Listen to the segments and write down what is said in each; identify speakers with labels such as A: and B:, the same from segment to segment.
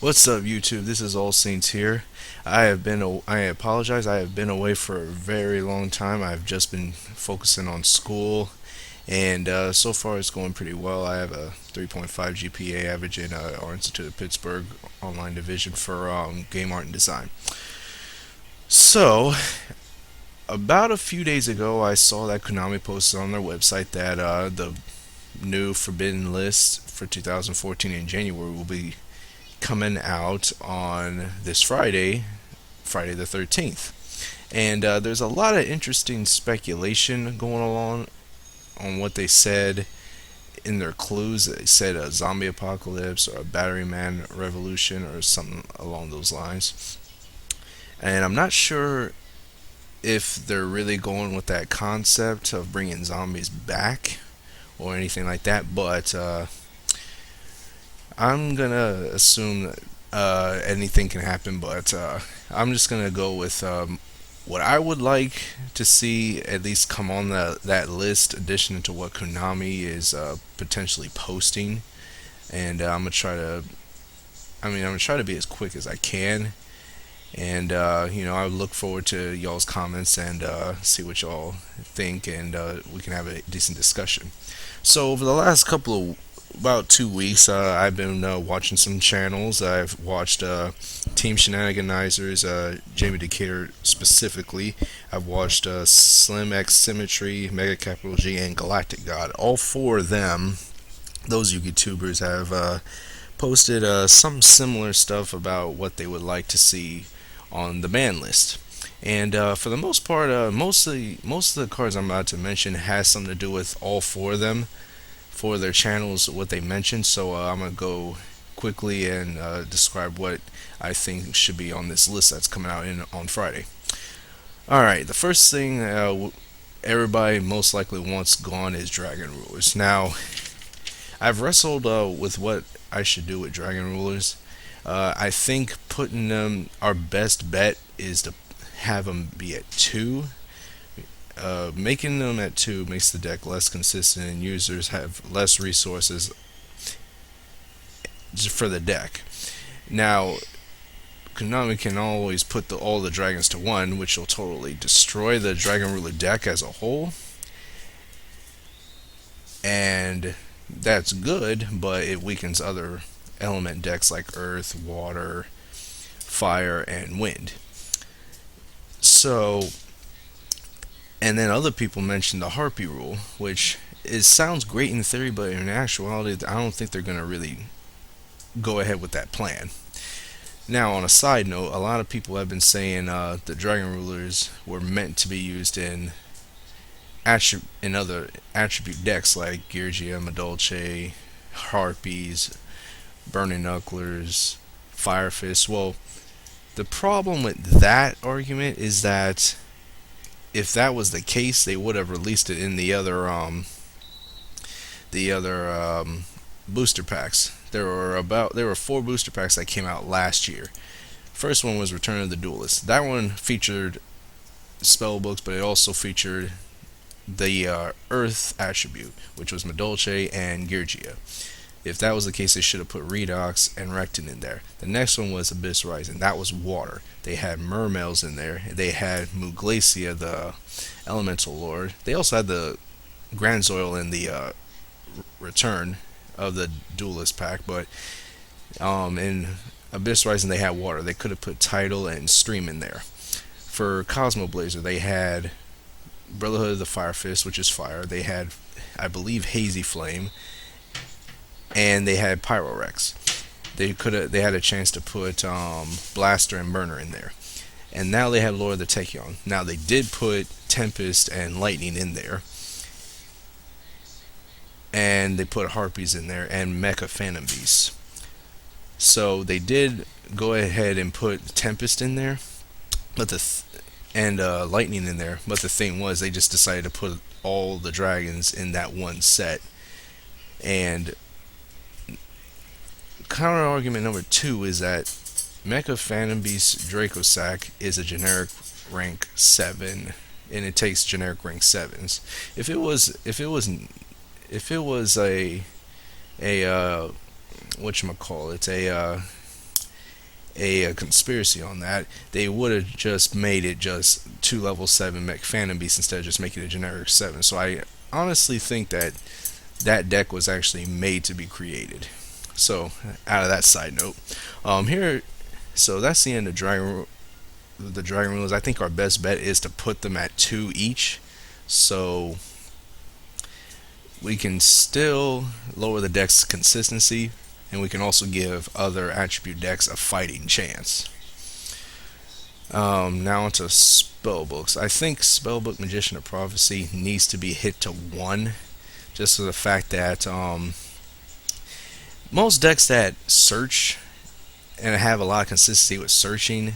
A: What's up, YouTube? This is All Saints here. I apologize. I have been away for a very long time. I've just been focusing on school, and so far it's going pretty well. I have a 3.5 GPA average in our Institute of Pittsburgh online division for game art and design. So, about a few days ago, I saw that Konami posted on their website that the new Forbidden List for 2014 in January will be coming out on this Friday, Friday the 13th. And there's a lot of interesting speculation going along on what they said in their clues. They said a zombie apocalypse or a Battery Man revolution or something along those lines. And I'm not sure if they're really going with that concept of bringing zombies back or anything like that, but I'm gonna assume that anything can happen, but I'm just gonna go with what I would like to see at least come on that list, addition to what Konami is potentially posting, and I'm gonna try to. I'm gonna try to be as quick as I can, and I look forward to y'all's comments and see what y'all think, and we can have a decent discussion. So over the last couple of about 2 weeks, I've been watching some channels. I've watched Team Shenaniganizers, Jamie Decatur specifically. I've watched Slim X Symmetry, Mega Capital G, and Galactic God. All four of them, those YouTubers, have posted some similar stuff about what they would like to see on the ban list. And for the most part, most of the cards I'm about to mention has something to do with all four of them for their channels, what they mentioned. So I'm gonna go quickly and describe what I think should be on this list that's coming out on Friday. All right, the first thing everybody most likely wants gone is Dragon Rulers. Now, I've wrestled with what I should do with Dragon Rulers. I think putting them, our best bet is to have them be at two. Making them at two makes the deck less consistent and users have less resources for the deck. Now, Konami can always put all the dragons to one, which will totally destroy the Dragon Ruler deck as a whole, and that's good, but it weakens other element decks like Earth, Water, Fire, and Wind. So, and then other people mentioned the Harpy rule, which it sounds great in theory, but in actuality, I don't think they're going to really go ahead with that plan. Now, on a side note, a lot of people have been saying the Dragon Rulers were meant to be used in other attribute decks like Geargia, Madolche, Harpies, Burning Knucklers, Fire Fist. Well, the problem with that argument is that if that was the case, they would have released it in the other booster packs. There were four booster packs that came out last year. First one was Return of the Duelist. That one featured spell books, but it also featured the Earth attribute, which was Madolche and Geargia. If that was the case, they should have put Redox and Recton in there. The next one was Abyss Rising. That was water. They had Mermails in there. They had Muglacia, the Elemental Lord. They also had the Granzoil in the return of the Duelist pack, but in Abyss Rising they had water. They could have put Tidal and Stream in there. For Cosmo Blazer, they had Brotherhood of the Fire Fist, which is fire. They had, I believe, Hazy Flame, and they had Pyrorex. They had a chance to put Blaster and Burner in there, and now they have Lord of the Tachyon. Now they did put Tempest and Lightning in there, and they put Harpies in there and Mecha Phantom Beasts. So they did go ahead and put Tempest in there, but and Lightning in there. But the thing was, they just decided to put all the dragons in that one set. And counter argument number two is that Mecha Phantom Beast Dracosac is a generic rank 7, and it takes generic rank 7s. If it was a whatchamacallit, a a conspiracy on that, they would have just made it just two level 7 Mech Phantom Beast instead of just making it a generic 7. So I honestly think that that deck was actually made to be created. So, out of that side note, here, so that's the end of the Dragon Rules. I think our best bet is to put them at 2 each. So, we can still lower the deck's consistency, and we can also give other attribute decks a fighting chance. Now onto spellbooks. I think Spellbook Magician of Prophecy needs to be hit to 1, just for the fact that most decks that search and have a lot of consistency with searching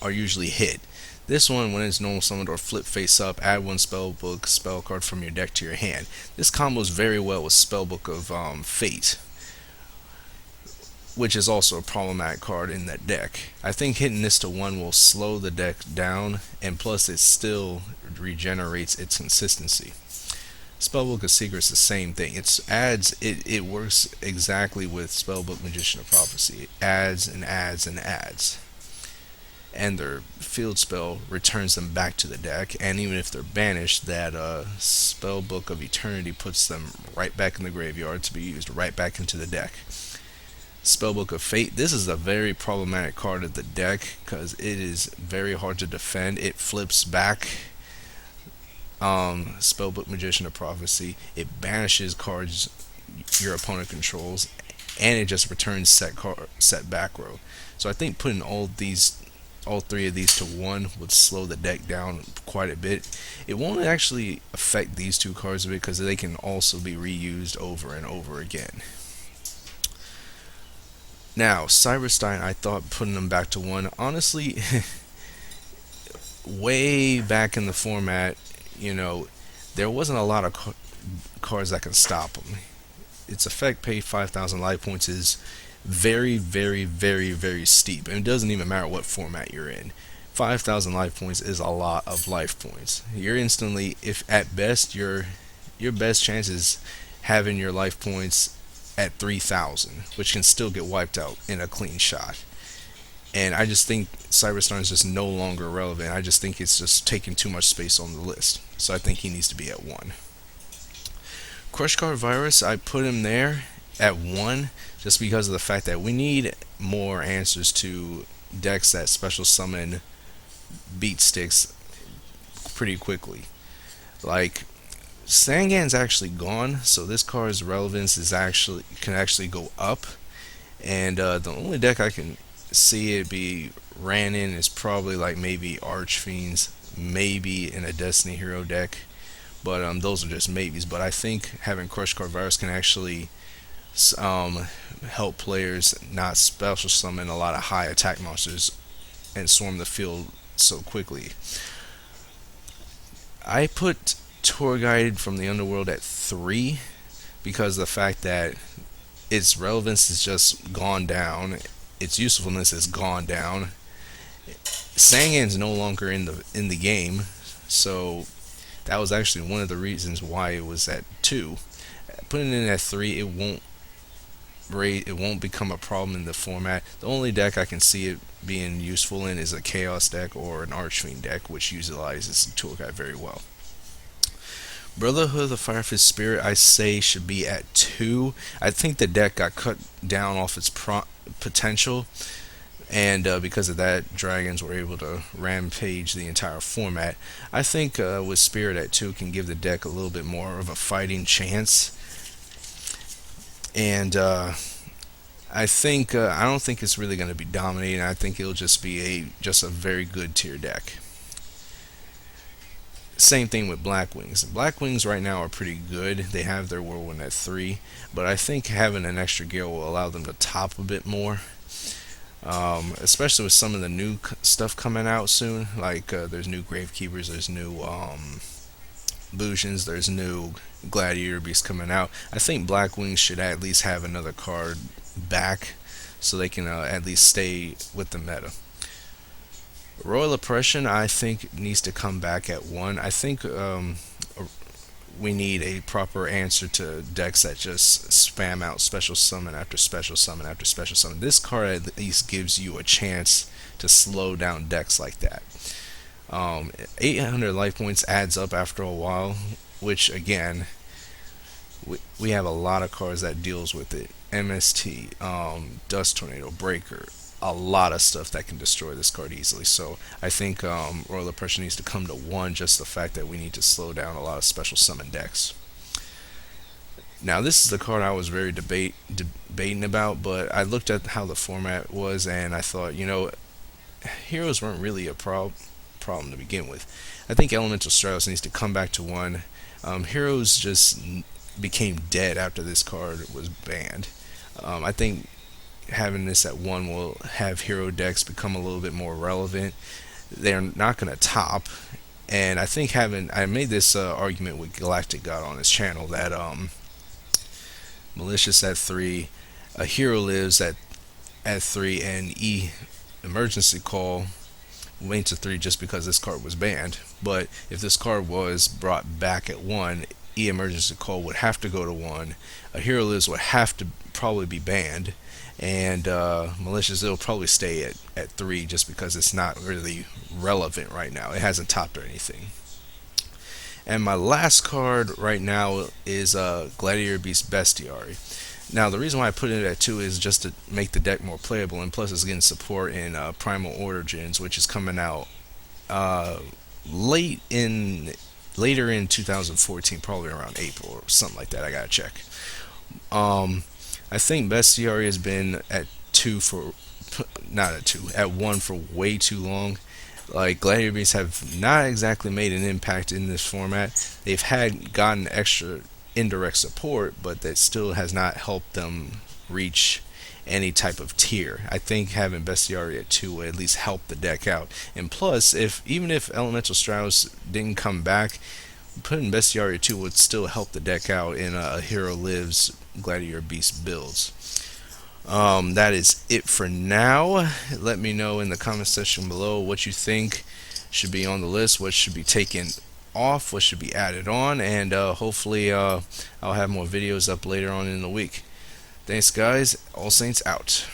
A: are usually hit. This one, when it's normal summoned or flip face up, add one spellbook spell card from your deck to your hand. This combos very well with Spellbook of Fate, which is also a problematic card in that deck. I think hitting this to 1 will slow the deck down, and plus it still regenerates its consistency. Spellbook of Secrets the same thing. It works exactly with Spellbook Magician of Prophecy. It adds and adds and adds. And their field spell returns them back to the deck, and even if they're banished, that Spellbook of Eternity puts them right back in the graveyard to be used right back into the deck. Spellbook of Fate. This is a very problematic card of the deck because it is very hard to defend. It flips back Spellbook Magician of Prophecy. It banishes cards your opponent controls, and it just returns set back row. So I think putting all 3 of these to 1 would slow the deck down quite a bit. It won't actually affect these 2 cards a bit because they can also be reused over and over again. Now, Cyberstein, I thought putting them back to 1, honestly, way back in the format, there wasn't a lot of cards that can stop them. Its effect pay 5,000 life points is very, very, very, very steep, and it doesn't even matter what format you're in. 5,000 life points is a lot of life points. You're instantly, if at best, your best chance is having your life points at 3,000, which can still get wiped out in a clean shot. And I just think Cyberstorm is just no longer relevant. I just think it's just taking too much space on the list. So I think he needs to be at 1. Crush Card Virus, I put him there at 1 just because of the fact that we need more answers to decks that special summon beat sticks pretty quickly. Like, Sangan's actually gone, so this card's relevance can actually go up. And the only deck I can see it be ran in is probably like maybe Archfiends, maybe in a Destiny Hero deck, but those are just maybes. But I think having Crush Card Virus can actually help players not special summon a lot of high attack monsters and swarm the field so quickly. I put Tour Guide from the Underworld at 3 because of the fact that its relevance has just gone down, its usefulness has gone down. Sangan's no longer in the game, so that was actually one of the reasons why it was at 2. Putting it in at 3, it won't become a problem in the format. The only deck I can see it being useful in is a Chaos deck or an Archfiend deck, which utilizes Tour Guide very well. Brotherhood of the Firefist Spirit, I say, should be at 2. I think the deck got cut down off its potential, and because of that, dragons were able to rampage the entire format. I think with Spirit at 2 can give the deck a little bit more of a fighting chance, and I don't think it's really going to be dominating. I think it'll just be just a very good tier deck. Same thing with Black Wings. Black Wings right now are pretty good. They have their Whirlwind at 3, but I think having an extra gear will allow them to top a bit more. Especially with some of the new stuff coming out soon. Like there's new Gravekeepers, there's new Bujins, there's new Gladiator Beasts coming out. I think Black Wings should at least have another card back so they can at least stay with the meta. Royal Oppression, I think, needs to come back at 1. I think we need a proper answer to decks that just spam out special summon after special summon after special summon. This card at least gives you a chance to slow down decks like that. 800 life points adds up after a while, which again, we have a lot of cards that deals with it. MST, Dust Tornado, Breaker, a lot of stuff that can destroy this card easily. So I think Royal Oppression needs to come to one, just the fact that we need to slow down a lot of special summon decks. Now this is the card I was very debating about, but I looked at how the format was and I thought, heroes weren't really a problem to begin with. I think Elemental Stratos needs to come back to one. Heroes just became dead after this card was banned. I think having this at one will have hero decks become a little bit more relevant. They're not going to top, and I think I made this argument with Galactic God on his channel that Malicious at 3, a hero lives at 3, and emergency call went to 3 just because this card was banned. But if this card was brought back at 1, emergency call would have to go to 1. A hero lives would have to probably be banned, and malicious it'll probably stay at 3 just because it's not really relevant right now. It hasn't topped or anything. And my last card right now is Gladiator Beast Bestiary. Now, the reason why I put it at 2 is just to make the deck more playable, and plus it's getting support in Primal Origins, which is coming out uh, late in later in 2014, probably around April or something like that. I gotta check. Um, I think Bestiary has been at 2 for not at 2 at 1 for way too long. Like Gladiator Beasts have not exactly made an impact in this format. They've had gotten extra indirect support, but that still has not helped them reach any type of tier. I think having Bestiary at 2 would at least help the deck out. And plus, if even if Elemental Strauss didn't come back, putting Bestiary at 2 would still help the deck out in a Hero Lives Gladiator Beast builds. That is it for now. Let me know in the comment section below what you think should be on the list, what should be taken off, what should be added on, and hopefully I'll have more videos up later on in the week. Thanks guys, All Saints out.